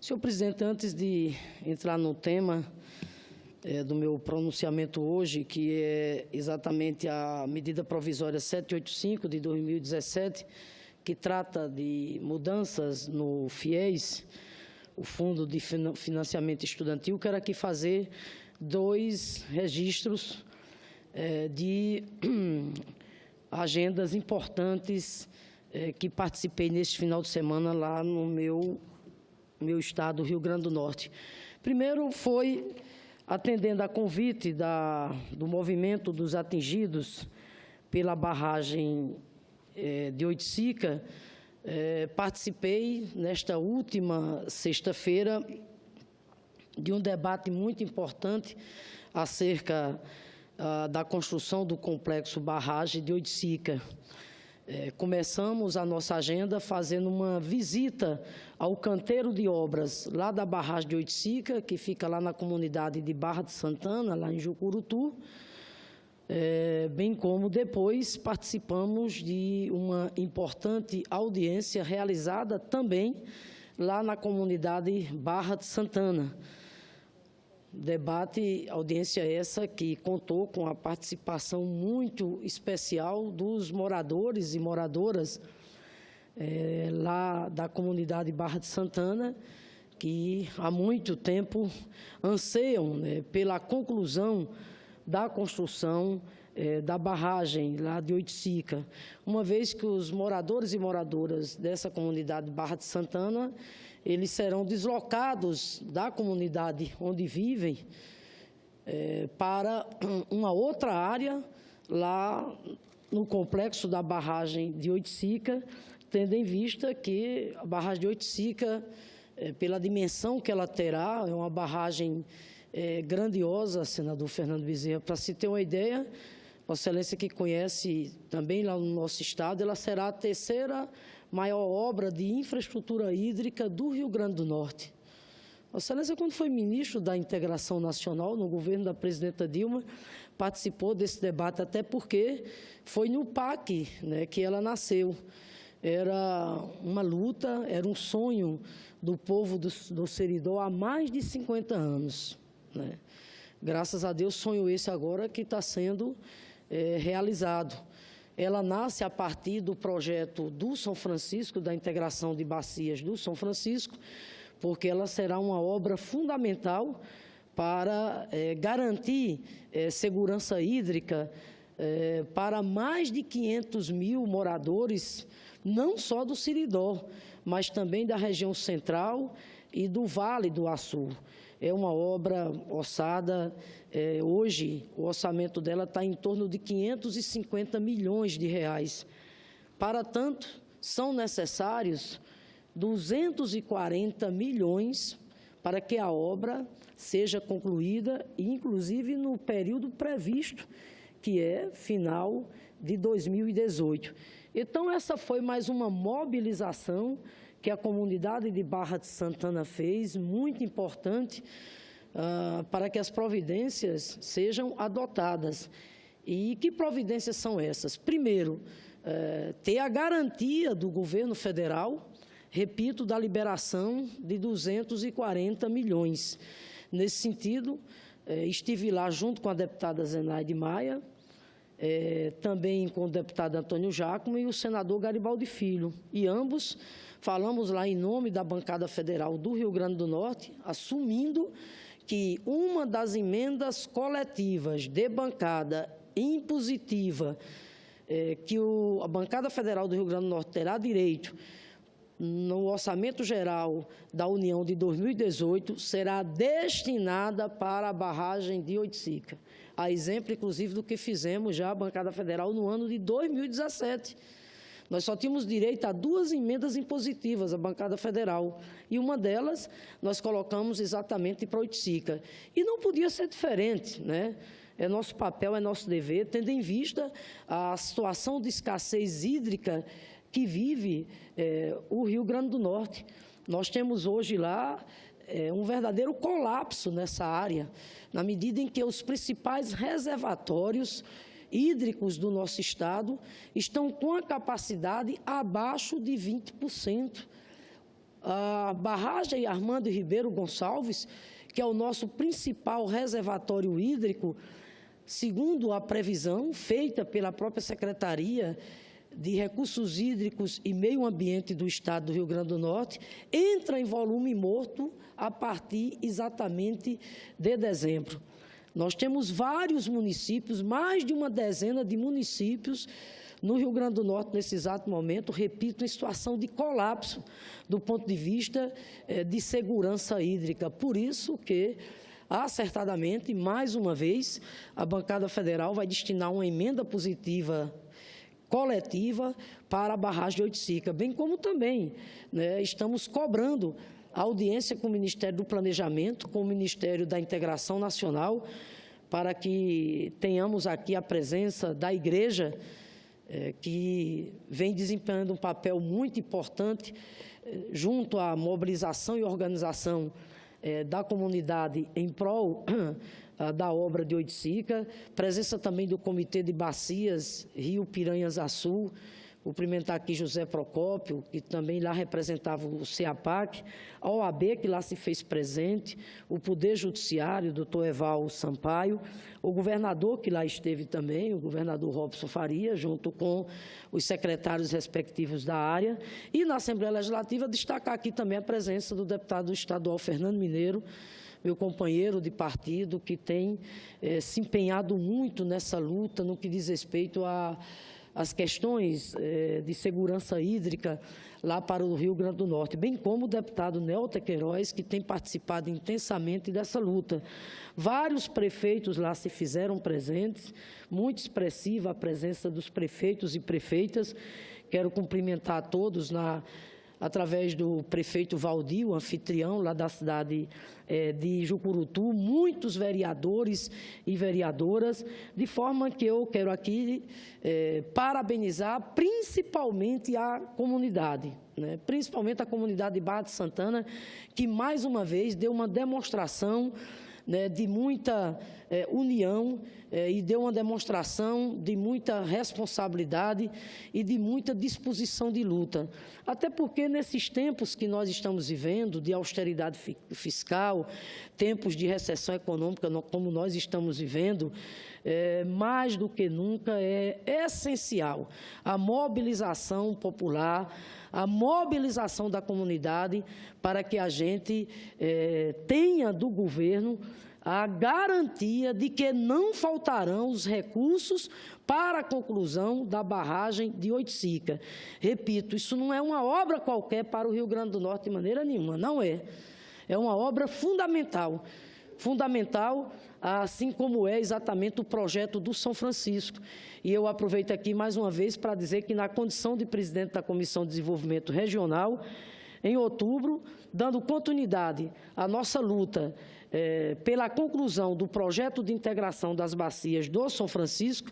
Senhor presidente, antes de entrar no tema do meu pronunciamento hoje, que é exatamente a medida provisória 785 de 2017, que trata de mudanças no FIES, o Fundo de Financiamento Estudantil, quero aqui fazer dois registros de agendas importantes que participei neste final de semana lá no meu estado, Rio Grande do Norte. Primeiro foi atendendo a convite do movimento dos atingidos pela barragem de Oiticica, participei nesta última sexta-feira de um debate muito importante acerca da construção do complexo barragem de Oiticica. Começamos a nossa agenda fazendo uma visita ao canteiro de obras lá da barragem de Oiticica, que fica lá na comunidade de Barra de Santana, lá em Jucurutu, bem como depois participamos de uma importante audiência realizada também lá na comunidade Barra de Santana. Audiência essa que contou com a participação muito especial dos moradores e moradoras lá da comunidade Barra de Santana, que há muito tempo anseiam pela conclusão da construção da barragem lá de Oiticica, uma vez que os moradores e moradoras dessa comunidade Barra de Santana, eles serão deslocados da comunidade onde vivem para uma outra área lá no complexo da barragem de Oiticica, tendo em vista que a barragem de Oiticica, pela dimensão que ela terá, é uma barragem grandiosa, senador Fernando Bezerra. Para se ter uma ideia, Vossa Excelência que conhece também lá no nosso estado, ela será a terceira maior obra de infraestrutura hídrica do Rio Grande do Norte. Vossa Excelência, quando foi ministro da Integração Nacional, no governo da presidenta Dilma, participou desse debate, até porque foi no PAC que ela nasceu. Era uma luta, era um sonho do povo do Seridó há mais de 50 anos. Graças a Deus, sonho esse agora que está sendo realizado. Ela nasce a partir do projeto do São Francisco, da integração de bacias do São Francisco, porque ela será uma obra fundamental para garantir segurança hídrica para mais de 500 mil moradores, não só do Seridó, mas também da região central e do Vale do Açu. É uma obra orçada, hoje o orçamento dela está em torno de 550 milhões de reais. Para tanto, são necessários 240 milhões para que a obra seja concluída, inclusive no período previsto, que é final de 2018. Então, essa foi mais uma mobilização que a comunidade de Barra de Santana fez, muito importante, para que as providências sejam adotadas. E que providências são essas? Primeiro, ter a garantia do governo federal, repito, da liberação de 240 milhões. Nesse sentido, estive lá junto com a deputada Zenaide Maia, também com o deputado Antônio Giacomo e o senador Garibaldi Filho. E ambos falamos lá em nome da bancada federal do Rio Grande do Norte, assumindo que uma das emendas coletivas de bancada impositiva que a bancada federal do Rio Grande do Norte terá direito no Orçamento Geral da União de 2018 será destinada para a barragem de Oiticica. A exemplo, inclusive, do que fizemos já a bancada federal no ano de 2017. Nós só tínhamos direito a duas emendas impositivas, a bancada federal, e uma delas nós colocamos exatamente para Oiticica. E não podia ser diferente, É nosso papel, é nosso dever, tendo em vista a situação de escassez hídrica que vive o Rio Grande do Norte. Nós temos hoje lá um verdadeiro colapso nessa área, na medida em que os principais reservatórios hídricos do nosso estado estão com a capacidade abaixo de 20%. a barragem Armando Ribeiro Gonçalves, que é o nosso principal reservatório hídrico, segundo a previsão feita pela própria Secretaria de Recursos Hídricos e Meio Ambiente do Estado do Rio Grande do Norte, entra em volume morto a partir exatamente de dezembro. Nós temos vários municípios, mais de uma dezena de municípios no Rio Grande do Norte, nesse exato momento, repito, em situação de colapso do ponto de vista de segurança hídrica. Por isso que, acertadamente, mais uma vez, a bancada federal vai destinar uma emenda positiva coletiva para a barragem de Oiticica, bem como também estamos cobrando a audiência com o Ministério do Planejamento, com o Ministério da Integração Nacional, para que tenhamos aqui a presença da Igreja, que vem desempenhando um papel muito importante junto à mobilização e organização da comunidade em prol da obra de Oiticica, presença também do Comitê de Bacias Rio Piranhas Açu, cumprimentar aqui José Procópio, que também lá representava o CEAPAC, a OAB, que lá se fez presente, o Poder Judiciário, o doutor Eval Sampaio, o governador, que lá esteve também, o governador Robson Faria, junto com os secretários respectivos da área, e na Assembleia Legislativa destacar aqui também a presença do deputado estadual Fernando Mineiro, meu companheiro de partido, que tem se empenhado muito nessa luta no que diz respeito às questões de segurança hídrica lá para o Rio Grande do Norte, bem como o deputado Nelta Queiroz, que tem participado intensamente dessa luta. Vários prefeitos lá se fizeram presentes, muito expressiva a presença dos prefeitos e prefeitas. Quero cumprimentar a todos através do prefeito Valdir, o anfitrião lá da cidade de Jucurutu, muitos vereadores e vereadoras, de forma que eu quero aqui parabenizar principalmente a comunidade, principalmente a comunidade de Barra de Santana, que mais uma vez deu uma demonstração de muita união e deu uma demonstração de muita responsabilidade e de muita disposição de luta. Até porque, nesses tempos que nós estamos vivendo, de austeridade fiscal, tempos de recessão econômica, como nós estamos vivendo, mais do que nunca é essencial a mobilização popular, a mobilização da comunidade para que a gente tenha do governo a garantia de que não faltarão os recursos para a conclusão da barragem de Oiticica. Repito, isso não é uma obra qualquer para o Rio Grande do Norte de maneira nenhuma, não é. É uma obra fundamental, assim como é exatamente o projeto do São Francisco. E eu aproveito aqui mais uma vez para dizer que, na condição de presidente da Comissão de Desenvolvimento Regional, em outubro, dando continuidade à nossa luta pela conclusão do projeto de integração das bacias do São Francisco,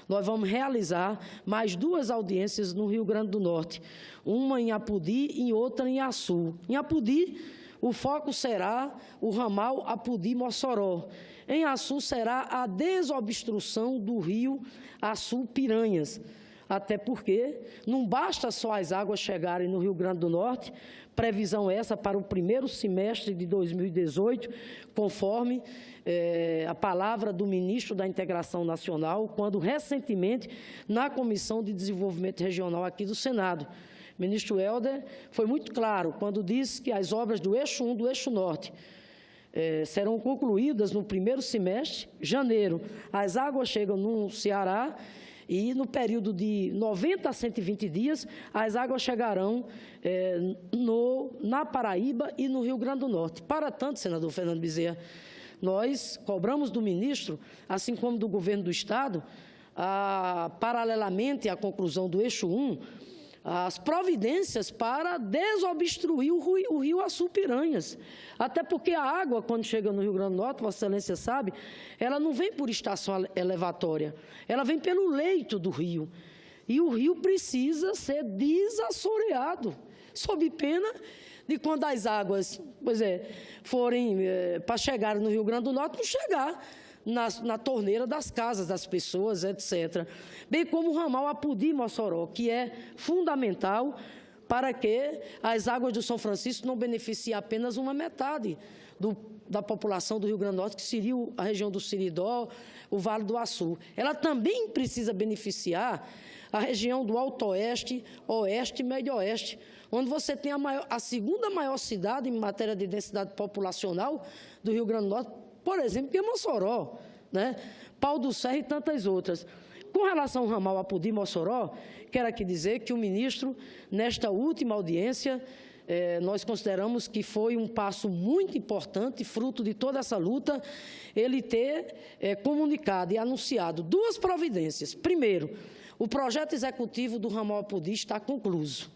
nós vamos realizar mais 2 audiências no Rio Grande do Norte, uma em Apodi e outra em Açu. Em Apodi, o foco será o ramal Apodi-Mossoró. Em Açu será a desobstrução do rio Açu-Piranhas, até porque não basta só as águas chegarem no Rio Grande do Norte, previsão essa para o primeiro semestre de 2018, conforme a palavra do ministro da Integração Nacional, quando recentemente, na Comissão de Desenvolvimento Regional aqui do Senado, o ministro Helder foi muito claro quando disse que as obras do eixo 1 do eixo norte serão concluídas no primeiro semestre, janeiro. As águas chegam no Ceará e, no período de 90 a 120 dias, as águas chegarão na Paraíba e no Rio Grande do Norte. Para tanto, senador Fernando Bezerra, nós cobramos do ministro, assim como do governo do Estado, paralelamente à conclusão do eixo 1, as providências para desobstruir o rio Açu-Piranhas. Até porque a água, quando chega no Rio Grande do Norte, Vossa Excelência sabe, ela não vem por estação elevatória, ela vem pelo leito do rio. E o rio precisa ser desassoreado, sob pena de, quando as águas forem para chegar no Rio Grande do Norte, não chegar na torneira das casas das pessoas, etc. Bem como o ramal Apodi-Mossoró, que é fundamental para que as águas do São Francisco não beneficiem apenas uma metade da população do Rio Grande do Norte, que seria a região do Siridó, o Vale do Açu. Ela também precisa beneficiar a região do Alto Oeste, Oeste e Médio Oeste, onde você tem a segunda maior cidade em matéria de densidade populacional do Rio Grande do Norte, por exemplo, que é Mossoró, né? Pau do Serra e tantas outras. Com relação ao ramal Apodi-Mossoró, quero aqui dizer que o ministro, nesta última audiência, nós consideramos que foi um passo muito importante, fruto de toda essa luta, ele ter comunicado e anunciado duas providências. Primeiro, o projeto executivo do ramal Apodi está concluído.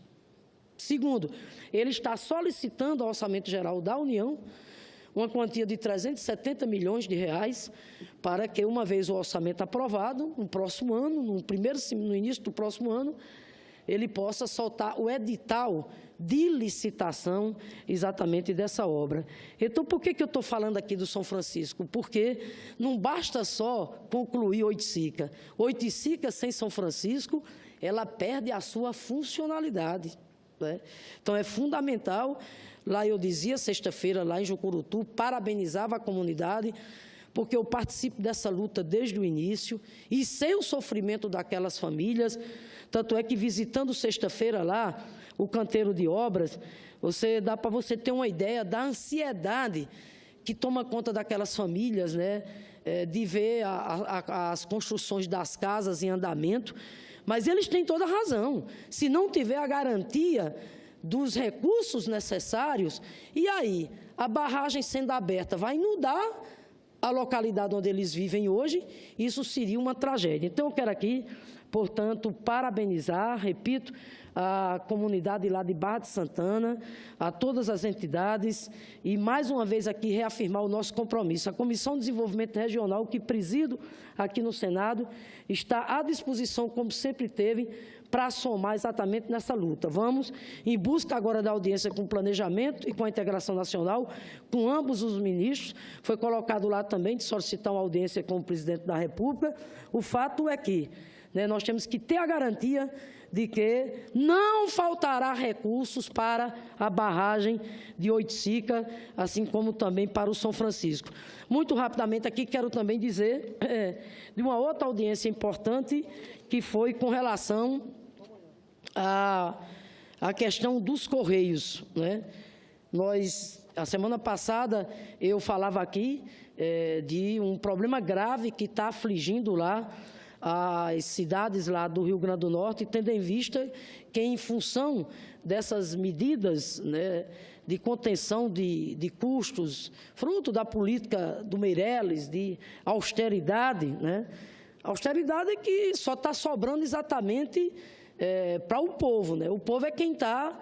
Segundo, ele está solicitando ao Orçamento Geral da União uma quantia de 370 milhões de reais para que, uma vez o orçamento aprovado, no próximo ano, no início do próximo ano, ele possa soltar o edital de licitação exatamente dessa obra. Então, por que eu estou falando aqui do São Francisco? Porque não basta só concluir Oiticica. Oiticica sem São Francisco, ela perde a sua funcionalidade, né? Então, é fundamental. Lá eu dizia, sexta-feira, lá em Jucurutu, parabenizava a comunidade, porque eu participo dessa luta desde o início e sei o sofrimento daquelas famílias. Tanto é que, visitando sexta-feira lá, o canteiro de obras, dá para você ter uma ideia da ansiedade que toma conta daquelas famílias, né, de ver as construções das casas em andamento. Mas eles têm toda a razão. Se não tiver a garantia dos recursos necessários, e aí a barragem sendo aberta vai inundar a localidade onde eles vivem hoje, isso seria uma tragédia. Então, eu quero aqui, portanto, parabenizar, repito, a comunidade lá de Barra de Santana, a todas as entidades, e mais uma vez aqui reafirmar o nosso compromisso. A Comissão de Desenvolvimento Regional, que presido aqui no Senado, está à disposição, como sempre teve, para somar exatamente nessa luta. Vamos em busca agora da audiência com o planejamento e com a integração nacional, com ambos os ministros. Foi colocado lá também de solicitar uma audiência com o presidente da República. O fato é que, né, nós temos que ter a garantia de que não faltará recursos para a barragem de Oiticica, assim como também para o São Francisco. Muito rapidamente aqui quero também dizer de uma outra audiência importante, que foi com relação à questão dos Correios, né? A semana passada, eu falava aqui de um problema grave que está afligindo lá as cidades lá do Rio Grande do Norte, tendo em vista que, em função dessas medidas, né, de contenção de custos, fruto da política do Meirelles, de austeridade, né, austeridade que só está sobrando exatamente para o povo, né? O povo é quem está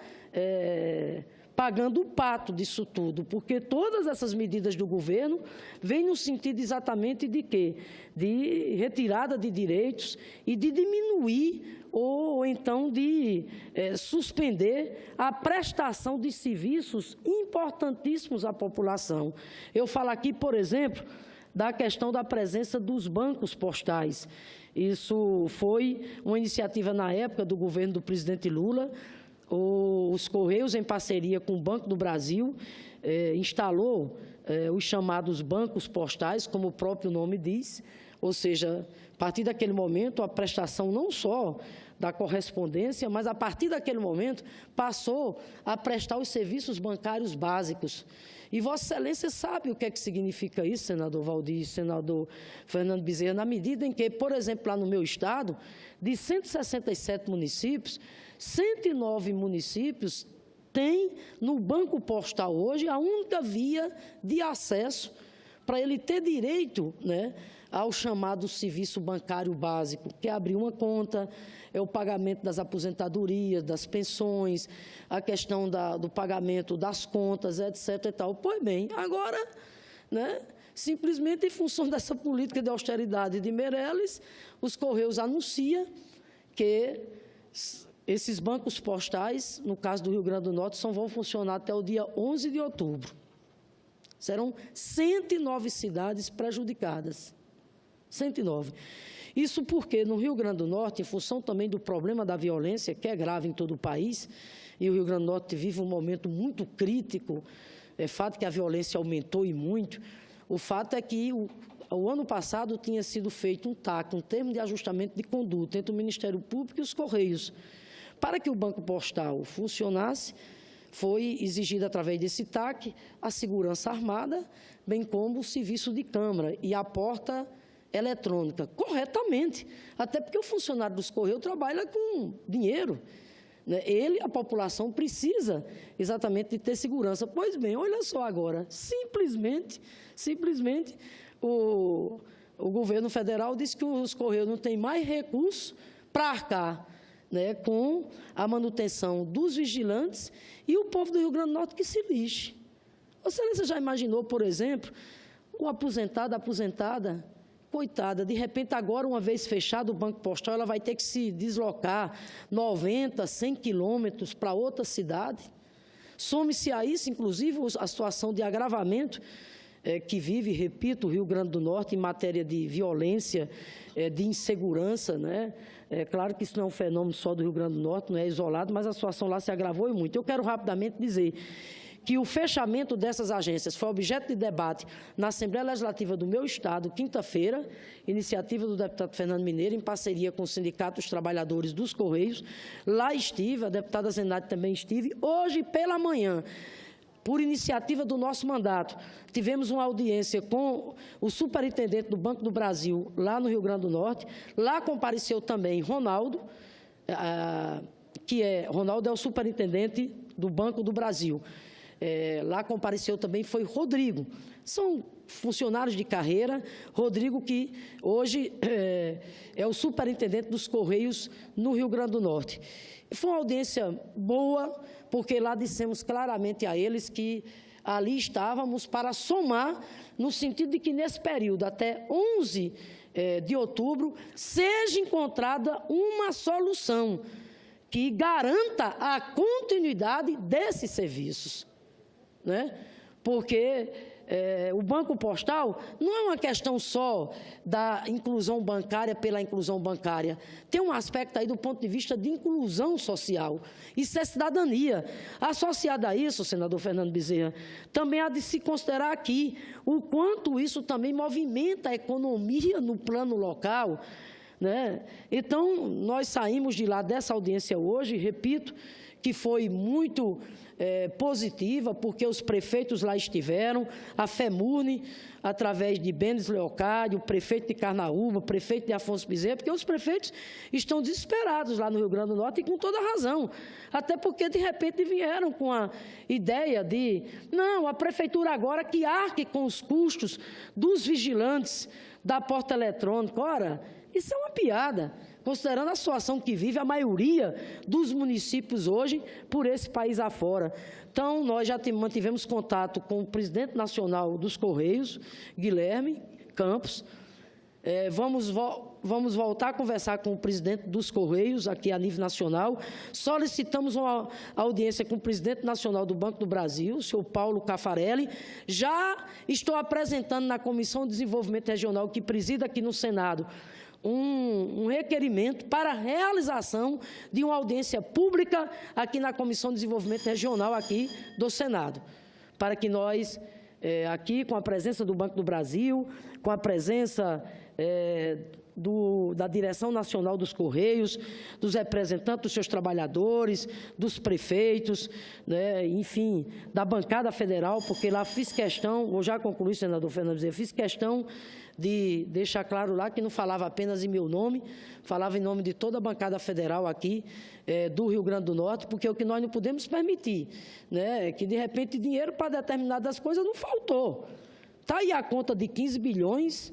pagando o pato disso tudo, porque todas essas medidas do governo vêm no sentido exatamente de quê? De retirada de direitos e de diminuir ou então de suspender a prestação de serviços importantíssimos à população. Eu falo aqui, por exemplo, da questão da presença dos bancos postais. Isso foi uma iniciativa na época do governo do presidente Lula. Os Correios, em parceria com o Banco do Brasil, instalou os chamados bancos postais, como o próprio nome diz, ou seja, a partir daquele momento, a prestação não só da correspondência, mas, a partir daquele momento, passou a prestar os serviços bancários básicos. E Vossa Excelência sabe o que é que significa isso, senador Valdir, senador Fernando Bezerra, na medida em que, por exemplo, lá no meu estado, de 167 municípios, 109 municípios têm no banco postal hoje a única via de acesso para ele ter direito, né, ao chamado serviço bancário básico, que é abrir uma conta, é o pagamento das aposentadorias, das pensões, a questão do pagamento das contas, etc. e tal. Pois bem, agora, né, simplesmente em função dessa política de austeridade de Meirelles, os Correios anunciam que esses bancos postais, no caso do Rio Grande do Norte, só vão funcionar até o dia 11 de outubro. Serão 109 cidades prejudicadas. 109. Isso porque, no Rio Grande do Norte, em função também do problema da violência, que é grave em todo o país, e o Rio Grande do Norte vive um momento muito crítico. É fato que a violência aumentou e muito. O fato é que o ano passado tinha sido feito um TAC, um termo de ajustamento de conduta entre o Ministério Público e os Correios. Para que o Banco Postal funcionasse, foi exigida através desse TAC a segurança armada, bem como o serviço de câmara e a porta eletrônica, corretamente, até porque o funcionário dos Correios trabalha com dinheiro. A população precisa exatamente de ter segurança. Pois bem, olha só agora, simplesmente o governo federal disse que os Correios não têm mais recursos para arcar, com a manutenção dos vigilantes, e o povo do Rio Grande do Norte que se lixe. Você já imaginou, por exemplo, o aposentado, a aposentada, coitada, de repente agora, uma vez fechado o Banco Postal, ela vai ter que se deslocar 90, 100 quilômetros para outra cidade. Some-se a isso, inclusive, a situação de agravamento que vive, repito, o Rio Grande do Norte em matéria de violência, de insegurança, É claro que isso não é um fenômeno só do Rio Grande do Norte, não é isolado, mas a situação lá se agravou e muito. Eu quero rapidamente dizer que o fechamento dessas agências foi objeto de debate na Assembleia Legislativa do meu Estado, quinta-feira, iniciativa do deputado Fernando Mineiro, em parceria com o Sindicato dos Trabalhadores dos Correios. Lá estive, a deputada Zenate também estive. Hoje, pela manhã, por iniciativa do nosso mandato, tivemos uma audiência com o superintendente do Banco do Brasil, lá no Rio Grande do Norte. Lá compareceu também Ronaldo, Ronaldo é o superintendente do Banco do Brasil. Lá compareceu também foi Rodrigo. São funcionários de carreira. Rodrigo, que hoje é o superintendente dos Correios no Rio Grande do Norte. Foi uma audiência boa, porque lá dissemos claramente a eles que ali estávamos para somar, no sentido de que, nesse período, até 11 de outubro, seja encontrada uma solução que garanta a continuidade desses serviços. Porque o Banco Postal não é uma questão só da inclusão bancária pela inclusão bancária. Tem um aspecto aí do ponto de vista de inclusão social. Isso é cidadania. Associado a isso, senador Fernando Bezerra, também há de se considerar aqui o quanto isso também movimenta a economia no plano local. Então, nós saímos de lá dessa audiência hoje, repito, que foi muito positiva, porque os prefeitos lá estiveram, a FEMURNE, através de Benes Leocádio, o prefeito de Carnaúba, o prefeito de Afonso Bezerra, porque os prefeitos estão desesperados lá no Rio Grande do Norte, e com toda razão, até porque, de repente, vieram com a ideia de, não, a prefeitura agora que arque com os custos dos vigilantes da porta eletrônica. Ora, isso é uma piada, considerando a situação que vive a maioria dos municípios hoje por esse país afora. Então, nós já mantivemos contato com o presidente nacional dos Correios, Guilherme Campos. Vamos voltar a conversar com o presidente dos Correios, aqui a nível nacional. Solicitamos uma audiência com o presidente nacional do Banco do Brasil, o senhor Paulo Cafarelli. Já estou apresentando na Comissão de Desenvolvimento Regional, que presida aqui no Senado, um requerimento para a realização de uma audiência pública aqui na Comissão de Desenvolvimento Regional aqui do Senado, para que nós, aqui com a presença do Banco do Brasil, com a presença da Direção Nacional dos Correios, dos representantes dos seus trabalhadores, dos prefeitos, enfim, da bancada federal, porque lá fiz questão, vou já concluir, senador Fernando Bezerra, fiz questão de deixar claro lá que não falava apenas em meu nome, falava em nome de toda a bancada federal aqui do Rio Grande do Norte, porque o que nós não podemos permitir, é que, de repente, dinheiro para determinadas coisas não faltou. Está aí a conta de 15 bilhões,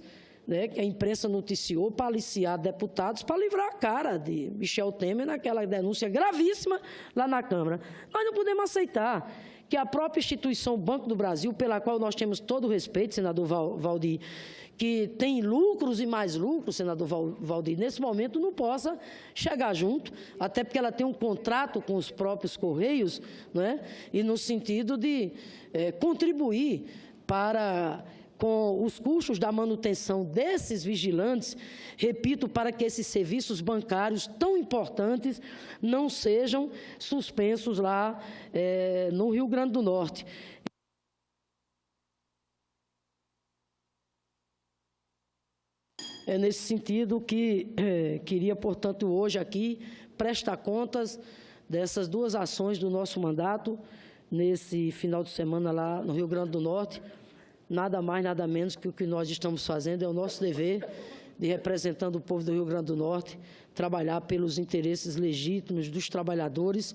que a imprensa noticiou para aliciar deputados para livrar a cara de Michel Temer naquela denúncia gravíssima lá na Câmara. Nós não podemos aceitar que a própria instituição Banco do Brasil, pela qual nós temos todo o respeito, senador Valdir, que tem lucros e mais lucros, senador Valdir, nesse momento não possa chegar junto, até porque ela tem um contrato com os próprios Correios, e no sentido de contribuir para com os custos da manutenção desses vigilantes, repito, para que esses serviços bancários tão importantes não sejam suspensos lá no Rio Grande do Norte. É nesse sentido que queria, portanto, hoje aqui prestar contas dessas duas ações do nosso mandato, nesse final de semana lá no Rio Grande do Norte. Nada mais, nada menos que o que nós estamos fazendo, é o nosso dever de, representando o povo do Rio Grande do Norte, trabalhar pelos interesses legítimos dos trabalhadores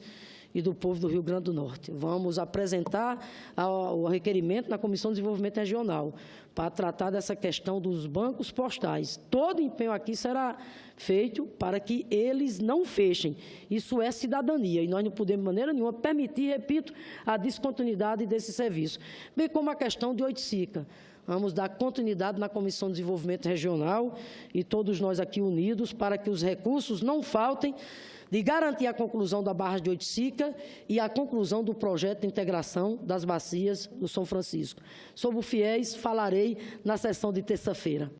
e do povo do Rio Grande do Norte. Vamos apresentar o requerimento na Comissão de Desenvolvimento Regional para tratar dessa questão dos bancos postais. Todo empenho aqui será feito para que eles não fechem. Isso é cidadania e nós não podemos, de maneira nenhuma, permitir, repito, a descontinuidade desse serviço. Bem como a questão de Oiticica. Vamos dar continuidade na Comissão de Desenvolvimento Regional e todos nós aqui unidos para que os recursos não faltem, de garantir a conclusão da barragem de Oiticica e a conclusão do projeto de integração das bacias do São Francisco. Sobre o FIES, falarei na sessão de terça-feira.